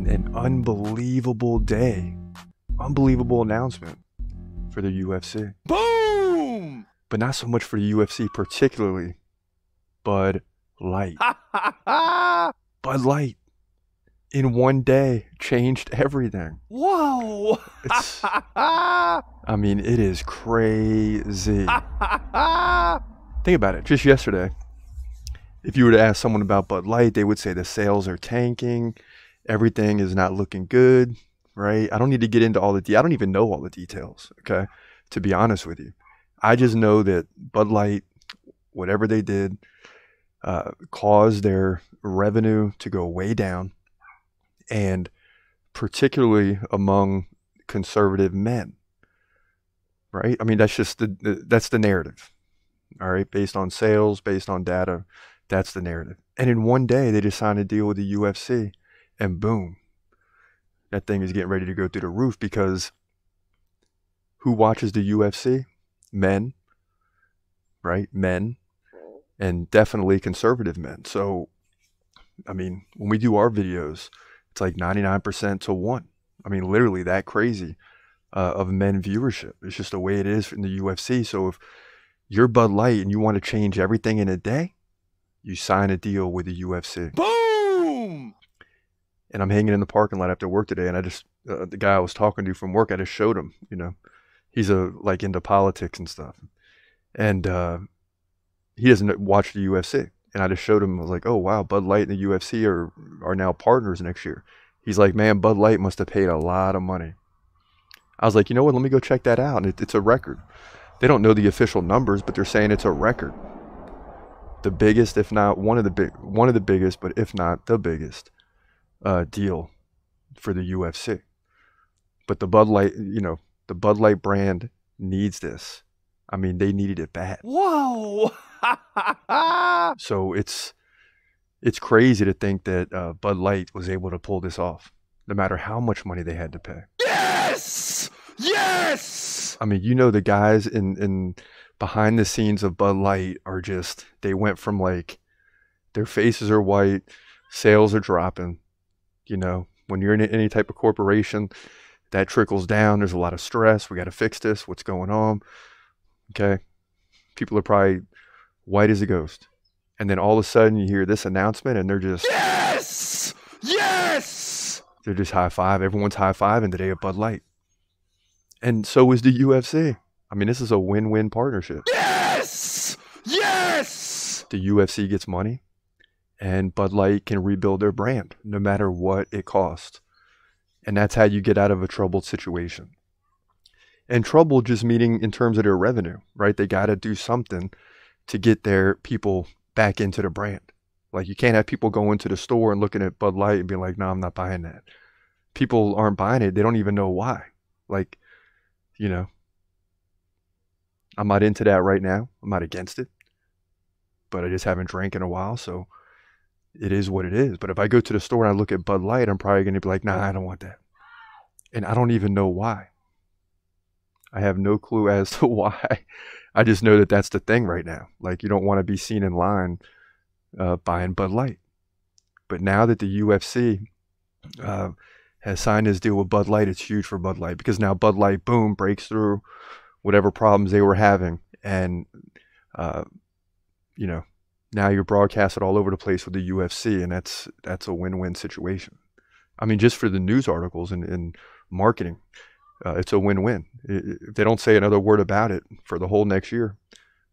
An unbelievable day. Unbelievable announcement for the UFC. Boom! But not so much for the UFC, particularly Bud Light. Bud Light, in one day, changed everything. Whoa! It's, I mean, it is crazy. Think about it. Just yesterday, if you were to ask someone about Bud Light, they would say the sales are tanking. Everything is not looking good, right? I don't need to get into all the I don't even know all the details, okay? To be honest with you. I just know that Bud Light, whatever they did, caused their revenue to go way down, and particularly among conservative men, right? I mean, that's just that's the narrative, all right? Based on sales, based on data, that's the narrative. And in one day, they just signed a deal with the UFC, and boom, that thing is getting ready to go through the roof because who watches the UFC? Men, right? Men, and definitely conservative men. So, I mean, when we do our videos, it's like 99% to 1. I mean, literally that crazy of men viewership. It's just the way it is in the UFC. So if you're Bud Light and you want to change everything in a day, you sign a deal with the UFC. Boom! And I'm hanging in the parking lot after work today, and I just, the guy I was talking to from work, I just showed him, he's like into politics and stuff. And he doesn't watch the UFC. And I just showed him, I was like, oh, wow, Bud Light and the UFC are now partners next year. He's like, man, Bud Light must have paid a lot of money. I was like, you know what, let me go check that out. And it's a record. They don't know the official numbers, but they're saying it's a record. The biggest, if not one of the biggest, but if not the biggest deal for the UFC. But the Bud Light, the Bud Light brand needs this. I mean, they needed it bad. Whoa! So it's crazy to think that Bud Light was able to pull this off, no matter how much money they had to pay. Yes! Yes! I mean, the guys in behind the scenes of Bud Light are just, they went from like, their faces are white, sales are dropping. When you're in any type of corporation, that trickles down. There's a lot of stress. We got to fix this. What's going on? Okay. People are probably white as a ghost. And then all of a sudden you hear this announcement and they're just, Yes! Yes! They're just high five. Everyone's high fiving today at Bud Light. And so is the UFC. I mean, this is a win-win partnership. Yes! Yes! The UFC gets money, and Bud Light can rebuild their brand no matter what it costs. And that's how you get out of a troubled situation. And trouble just meaning in terms of their revenue, right? They got to do something to get their people back into the brand. Like, you can't have people go into the store and looking at Bud Light and be like, no, I'm not buying that. People aren't buying it. They don't even know why. Like, I'm not into that right now. I'm not against it. But I just haven't drank in a while, so it is what it is. But if I go to the store and I look at Bud Light, I'm probably going to be like, nah, I don't want that. And I don't even know why. I have no clue as to why. I just know that that's the thing right now. Like, you don't want to be seen in line buying Bud Light. But now that the UFC has signed this deal with Bud Light, it's huge for Bud Light, because now Bud Light, boom, breaks through whatever problems they were having. And, now you're broadcasted all over the place with the UFC, and that's a win-win situation. I mean, just for the news articles and marketing, it's a win-win. If they don't say another word about it for the whole next year,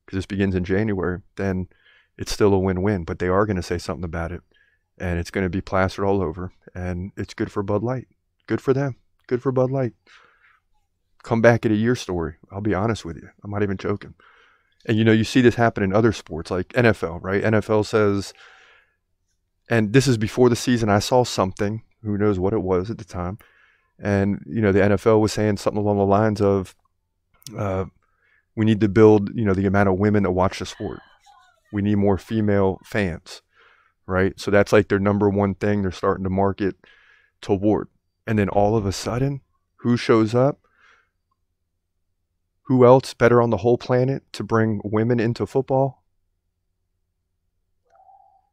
because this begins in January, then it's still a win-win. But they are going to say something about it, and it's going to be plastered all over, and it's good for Bud Light. Good for them. Good for Bud Light. Come back at a year story. I'll be honest with you. I'm not even joking. And, you see this happen in other sports like NFL, right? NFL says, and this is before the season, I saw something, who knows what it was at the time. And, the NFL was saying something along the lines of, we need to build, the amount of women that watch the sport. We need more female fans, right? So that's like their number one thing they're starting to market toward. And then all of a sudden, who shows up? Who else better on the whole planet to bring women into football?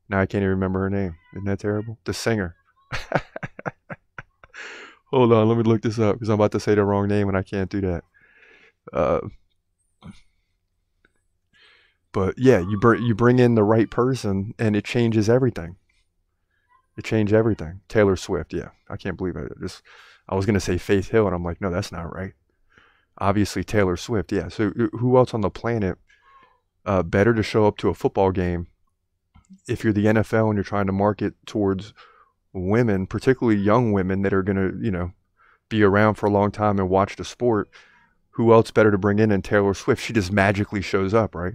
Now I can't even remember her name. Isn't that terrible? The singer. Hold on, let me look this up because I'm about to say the wrong name and I can't do that. But yeah, you bring in the right person and it changes everything. It changed everything. Taylor Swift, yeah. I can't believe it. I was gonna say Faith Hill, and I'm like, no, that's not right. Obviously Taylor Swift, yeah. So who else on the planet better to show up to a football game if you're the NFL and you're trying to market towards women, particularly young women that are gonna, be around for a long time and watch the sport? Who else better to bring in than Taylor Swift? She just magically shows up, right?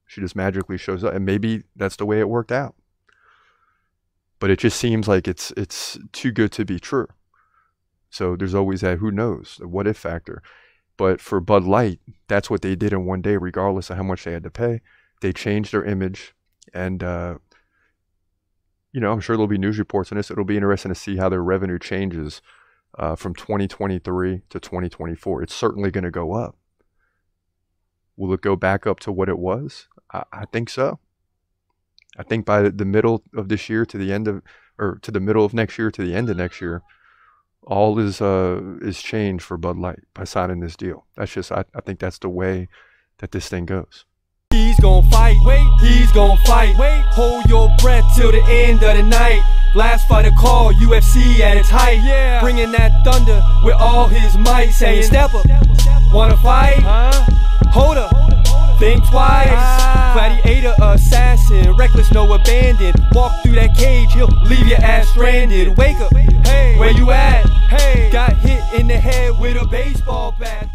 She just magically shows up, and maybe that's the way it worked out. But it just seems like it's too good to be true. So there's always that who knows, the what if factor. But for Bud Light, that's what they did in one day, regardless of how much they had to pay. They changed their image, and I'm sure there'll be news reports on this. It'll be interesting to see how their revenue changes from 2023 to 2024. It's certainly going to go up. Will it go back up to what it was? I think so. I think by the middle of this year to the end of, or to the middle of next year to the end of next year, all is changed for Bud Light by signing this deal. That's just, I think that's the way that this thing goes. He's gonna fight, wait, he's gonna fight, wait, hold your breath till the end of the night. Last fight a call, UFC at its height, yeah. Bringing that thunder with all his might, saying step up, wanna fight, hold up, think twice. Gladiator, assassin, reckless, no abandon. Walk through that cage, he'll leave your ass stranded. Wake up, hey, where you at? Hey, got hit in the head with a baseball bat.